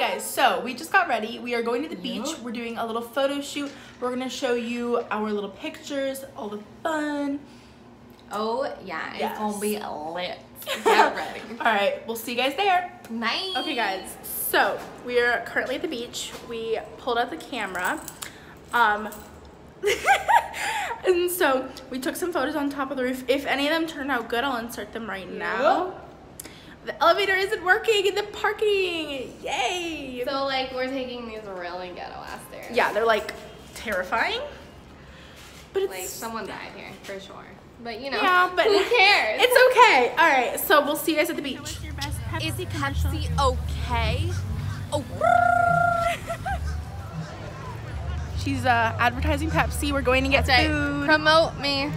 guys, so we just got ready. We are going to the beach. We're doing a little photo shoot. We're gonna show you our little pictures, all the fun. Oh yeah, Yes. It's gonna be lit. Get ready. All right, we'll see you guys there. Nice. Okay guys, so we are currently at the beach. We pulled out the camera. And so we took some photos on top of the roof. If any of them turned out good, I'll insert them right now. The elevator isn't working in the parking. Yay! So like we're taking these really ghetto ass stairs. Yeah, they're like terrifying. But it's Like someone died here for sure. But you know, yeah, but who cares? It's okay. All right, so we'll see you guys at the beach. Is Pepsi okay? Oh. She's advertising Pepsi. We're going to get That's right. food. Promote me.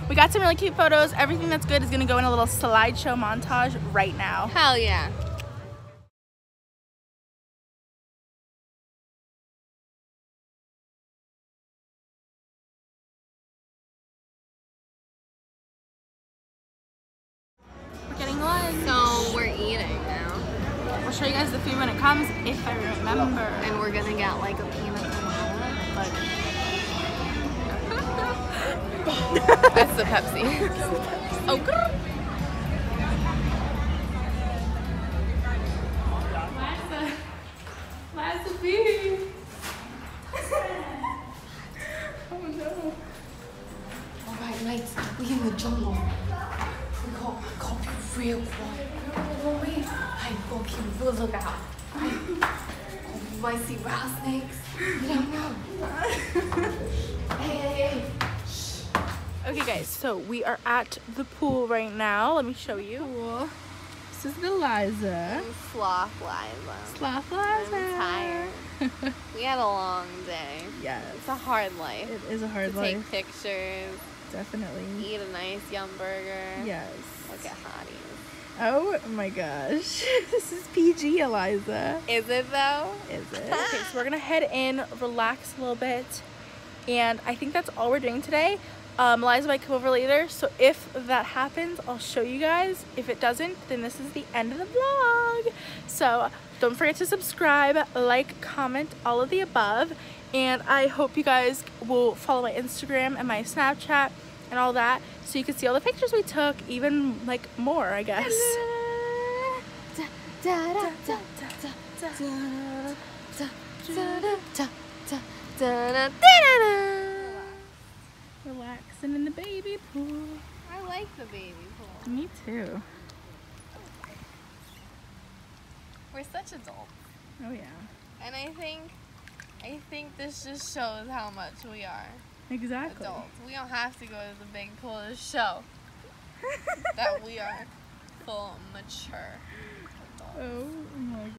We got some really cute photos. Everything that's good is gonna go in a little slideshow montage right now. Hell yeah. We're getting lunch. So we're eating now. We'll show you guys the food when it comes, if I remember. And we're gonna get like a pina colada. Like that's the Pepsi. Oh, grrr. Sapir. Oh no. Alright, mates, we in the jungle. We got be real quiet. Hey, go keep a lookout. Hey, you might see rattlesnakes. You don't know. Hey. Okay guys, so we are at the pool right now. Let me show you. This is the Liza. Sloth Liza. Sloth I'm Liza. tired. We had a long day. Yes. It's a hard life. It is a hard to life. take pictures, Definitely. eat a nice yum burger. Yes. Look at hotties. Oh my gosh. This is PG, Eliza. Is it though? Is it? Okay, so we're gonna head in, relax a little bit, and I think that's all we're doing today. Eliza might come over later, so if that happens, I'll show you guys. If it doesn't, then this is the end of the vlog. So don't forget to subscribe, like, comment, all of the above, and I hope you guys will follow my Instagram and my Snapchat and all that, so you can see all the pictures we took, even like more, I guess. Relaxing in the baby pool. I like the baby pool. Me too. We're such adults. Oh yeah. And I think this just shows how much we are Exactly. adults. We don't have to go to the big pool to show that we are full mature adults. Oh my